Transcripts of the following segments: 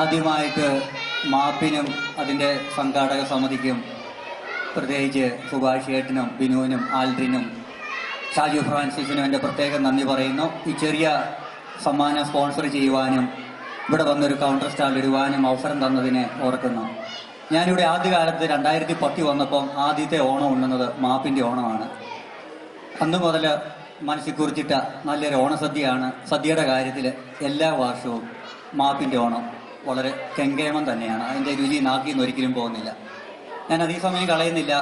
ആദ്യമായിട്ട് മാപ്പിനും അതിൻ്റെ സംഘാടക സമിതിക്കും, പ്രത്യേകിച്ച് സുഭാഷ് ഏട്ടനും ബിനുവിനും ആൽഡ്രിനും ഷാജു ഫ്രാൻസിസിനും എൻ്റെ പ്രത്യേകം നന്ദി പറയുന്നു. ഈ ചെറിയ സമ്മാനം സ്പോൺസർ ചെയ്യുവാനും ഇവിടെ വന്നൊരു കൗണ്ടർ സ്റ്റാൾ ഇടുവാനും അവസരം തന്നതിനെ ഓർക്കുന്നു. ഞാനിവിടെ ആദ്യകാലത്ത് 2010 വന്നപ്പം ആദ്യത്തെ ഓണം ഉണ്ണുന്നത് മാപ്പിൻ്റെ ഓണമാണ്. അന്നു മുതൽ മനസ്സിൽ കുറിച്ചിട്ട നല്ലൊരു ഓണസദ്യയാണ്. സദ്യയുടെ കാര്യത്തിൽ എല്ലാ വർഷവും മാപ്പിൻ്റെ ഓണം വളരെ കെങ്കേമം തന്നെയാണ്. അതിൻ്റെ രുചി നാക്കിന്ന് ഒരിക്കലും പോകുന്നില്ല. ഞാൻ അതേ സമയം കളയുന്നില്ല.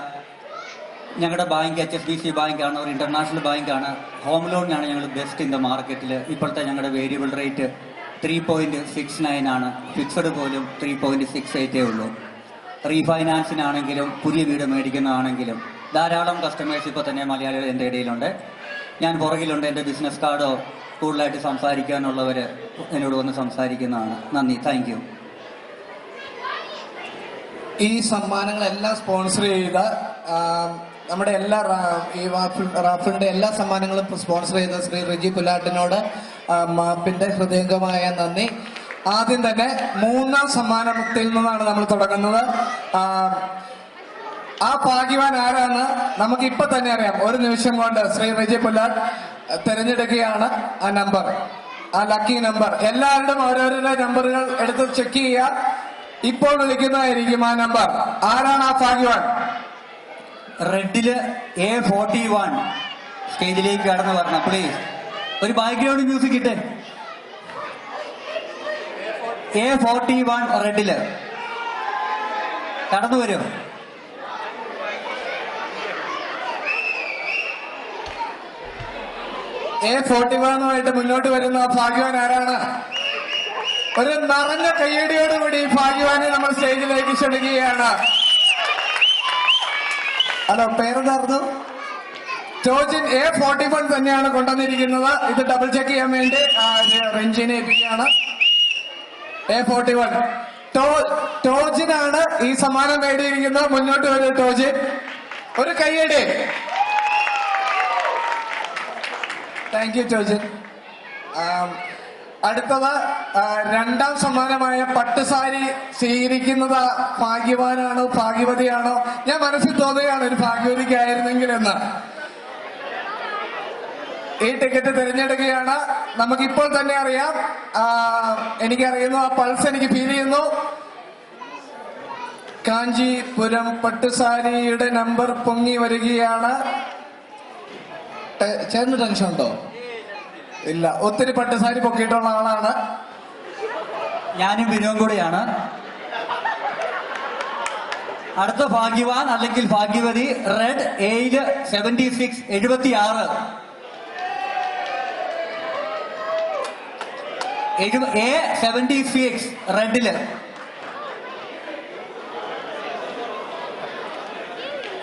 ഞങ്ങളുടെ ബാങ്ക് HSBC ബാങ്കാണ്, ഒരു ഇൻ്റർനാഷണൽ ബാങ്കാണ്. ഹോം ലോണിനാണ് ഞങ്ങൾ ബെസ്റ്റ് ഇൻ ദ മാർക്കറ്റിൽ. ഇപ്പോഴത്തെ ഞങ്ങളുടെ വേരിയബിൾ റേറ്റ് 3.69 ആണ്. ഫിക്സഡ് പോലും 3.68 ഉള്ളൂ. റീഫൈനാൻസിനാണെങ്കിലും പുതിയ വീട് മേടിക്കുന്നതാണെങ്കിലും ധാരാളം കസ്റ്റമേഴ്സ് ഇപ്പോൾ തന്നെ മലയാളികൾ എൻ്റെ ഇടയിലുണ്ട്. ഞാൻ പുറകിലുണ്ട്. എൻ്റെ ബിസിനസ് കാർഡോ കൂടുതലായിട്ട് സംസാരിക്കാനുള്ളവർ എന്നോട് വന്ന് സംസാരിക്കുന്നതാണ്. നന്ദി, താങ്ക് യു. ഈ സമ്മാനങ്ങളെല്ലാം സ്പോൺസർ ചെയ്ത നമ്മുടെ എല്ലാ ഈ റാഫിളിന്റെ എല്ലാ സമ്മാനങ്ങളും സ്പോൺസർ ചെയ്ത ശ്രീ റിജി പുലാട്ടിനോട് മാപ്പിന്റെ ഹൃദയംഗമായ നന്ദി. ആദ്യം തന്നെ 3ാം സമ്മാനത്തിൽ നിന്നാണ് നമ്മൾ തുടങ്ങുന്നത്. ആ ഭാഗ്യവാൻ ആരാന്ന് നമുക്കിപ്പൊ തന്നെ അറിയാം. ഒരു നിമിഷം കൊണ്ട് ശ്രീ റിജി പുലാട്ട് തിരഞ്ഞെടുക്കുകയാണ് ആ നമ്പർ, ആ ലക്കി നമ്പർ. എല്ലാവരുടെയും ഓരോരുടെ നമ്പറുകൾ എടുത്ത് ചെക്ക് ചെയ്യുക. ഇപ്പോൾ വിളിക്കുന്നതായിരിക്കും ആ നമ്പർ. ആരാണ് ആ ഭാഗ്യവാൻ? റെഡില് A41 സ്റ്റേജിലേക്ക് കടന്നു വരണം പ്ലീസ്. ഒരു ബാക്ക്ഗ്രൗണ്ട് മ്യൂസിക് ഇട്ടേ. A41 റെഡില് കടന്നു വരും. A41 മുന്നോട്ട് വരുന്ന ആ ഭാഗ്യവാൻ ആരാണ്? ഒരു നിറഞ്ഞ കയ്യടിയോടുകൂടി ഈ ഭാഗ്യവാനെ നമ്മൾ സ്റ്റേജിലേക്ക് ക്ഷണിക്കുകയാണ്. ഹലോ, പേരെന്തായിരുന്നു? ടോജിൻ. A41 തന്നെയാണ് കൊണ്ടുവന്നിരിക്കുന്നത്. ഇത് ഡബിൾ ചെക്ക് ചെയ്യാൻ വേണ്ടി റെഞ്ചിനെ ഏൽപ്പിക്കുകയാണ്. A41 ടോജിനാണ് ഈ സമ്മാനം നേടിയിരിക്കുന്നത്. മുന്നോട്ട് വരും ടോജിൻ. ഒരു കയ്യടി. Thank you Tojin. അടുത്തത് 2ാം സമ്മാനമായ പട്ടുസാരി സ്വീകരിക്കുന്നത് ഭാഗ്യവാനാണോ ഭാഗ്യവതിയാണോ? ഞാൻ മനസ്സിൽ തോന്നുകയാണ് ഒരു ഭാഗ്യവതിക്കായിരുന്നെങ്കിലെന്ന്. ഈ ടിക്കറ്റ് തിരഞ്ഞെടുക്കുകയാണ്. നമുക്കിപ്പോൾ തന്നെ അറിയാം. എനിക്കറിയുന്നു, ആ പൾസ് എനിക്ക് ഫീൽ ചെയ്യുന്നു. കാഞ്ചീപുരം പട്ടുസാരിയുടെ നമ്പർ പൊങ്ങി വരികയാണ്. ചേർന്ന് ടെൻഷൻ ഉണ്ടോ? ഇല്ല. ഒത്തിരി പട്ടുസാരി പൊക്കിയിട്ടുള്ള ആളാണ്. ഞാനും ബിനുവും കൂടെയാണ്. അടുത്ത ഭാഗ്യവാൻ അല്ലെങ്കിൽ ഭാഗ്യവതി റെഡ് A 76 76 A76 റെഡില്.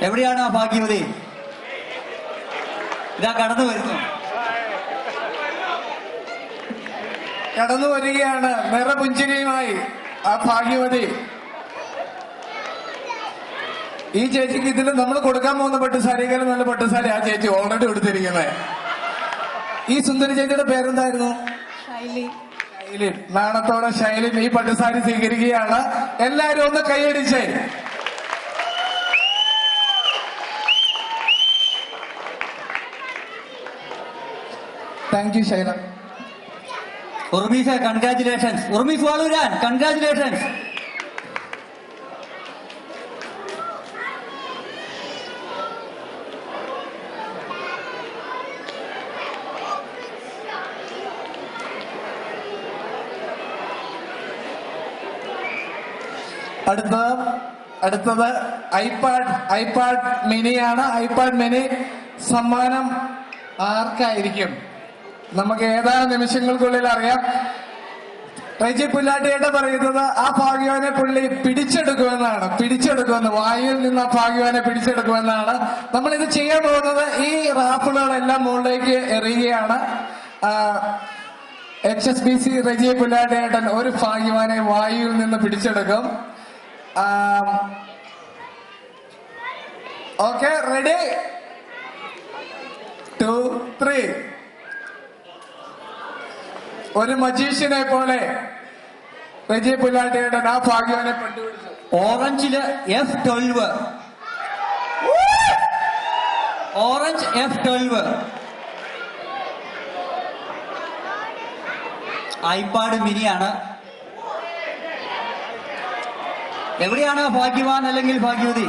എവിടെയാണ് ആ ഭാഗ്യവതി? ഇതാ കടന്നു വരുന്നു. കടന്നു വരികയാണ് നിറപുഞ്ചിരിയുമായി ആ ഭാഗ്യവതി. ഈ ചേച്ചിക്ക് ഇതിൽ നമ്മൾ കൊടുക്കാൻ പോകുന്ന പട്ടുസാരിക്കാരും നല്ല പട്ടുസാരി ആ ചേച്ചി ഓൾറെഡി കൊടുത്തിരിക്കുന്നത്. ഈ സുന്ദരി ചേച്ചിയുടെ പേരെന്തായിരുന്നു? ശൈലിൻ. നാണത്തോടെ ശൈലിൻ ഈ പട്ടുസാരി സ്വീകരിക്കുകയാണ്. എല്ലാരും ഒന്ന് കൈയടിച്ചേ. Thank you Shaila. Urmeesa, congratulations. Urmees Valooran, congratulations. അടുത്തത് ഐപാഡ് മിനിയാണ്. ഐപാഡ് മിനി സമ്മാനം ആർക്കായിരിക്കും? നമുക്ക് ഏതാനും നിമിഷങ്ങൾക്കുള്ളിൽ അറിയാം. റെജി പുല്ലാട്ടിയുടെ പറയുന്നത് ആ ഭാഗ്യവാനെ പുള്ളി പിടിച്ചെടുക്കുമെന്ന് വായുവിൽ നിന്ന് ആ ഭാഗ്യവാനെ പിടിച്ചെടുക്കുമെന്നാണ്. നമ്മൾ ഇത് ചെയ്യാൻ പോകുന്നത് ഈ റാഫിളുകളെല്ലാം മുകളിലേക്ക് എറിയുകയാണ്. HSBC റെജി പുല്ലാട്ടിയേട്ടൻ ഒരു ഭാഗ്യവാനെ വായുവിൽ നിന്ന് പിടിച്ചെടുക്കും. Okay, ready? 2, 3. ഒരു മജീഷ്യനെ പോലെ റെജി പുല്ലാട്ടിയുടെ ആ ഭാഗ്യവാനെ കണ്ടുപിടിച്ചു. ഓറഞ്ചില് F12. Orange F12. ഐപാഡ് മിനിയാണ്. എവിടെയാണ് ഭാഗ്യവാൻ അല്ലെങ്കിൽ ഭാഗ്യവതി?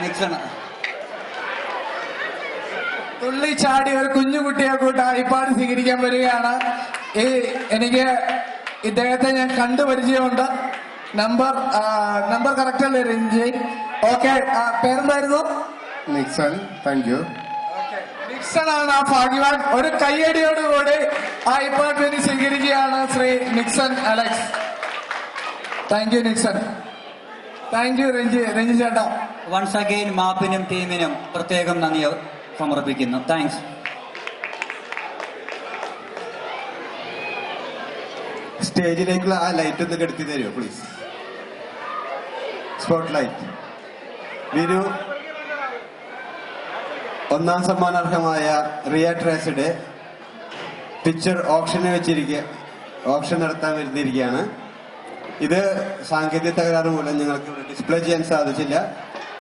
നിക്സണ്. തുള്ളി ചാടി ഒരു കുഞ്ഞുകുട്ടിയെ കൂട്ട് ഐപാഡ് സ്വീകരിക്കാൻ വരികയാണ്. എനിക്ക് ഇദ്ദേഹത്തെ ഞാൻ കണ്ടു പരിചയമുണ്ട്. നമ്പർ കറക്റ്റ് അല്ലേ രഞ്ജി? ഓക്കെ, പേരെന്തായിരുന്നു? നിക്സൺ. Thank you. നിക്സൺ ആണ് ആ ഭാഗ്യവാൻ. ഒരു കയ്യടിയോടുകൂടി ആ ഐപാഡ് വേണ്ടി സ്വീകരിക്കുകയാണ് Shri Nixon Alex. Thank you Nixon. Thank you Ranji ചേട്ടാ. വൺസ് അഗെയിൻ മാപ്പിനും ടീമിനും പ്രത്യേകം നന്ദി സമർപ്പിക്കുന്നു. താങ്ക്സ്. സ്റ്റേജിലേക്കുള്ള ആ ലൈറ്റ് ഒന്ന് കെടുത്തി തരുമോ പ്ലീസ്? Spot light. വിനു ഒന്നാം സമ്മാനാർഹമായ റിയ ട്രേസയുടെ പിക്ചർ ഓപ്ഷൻ നടത്താൻ വരുത്തിയിരിക്കുകയാണ്. ഇത് സാങ്കേതിക തകരാറ് മൂലം ഞങ്ങൾക്ക് ഡിസ്പ്ലേ ചെയ്യാൻ സാധിച്ചില്ല.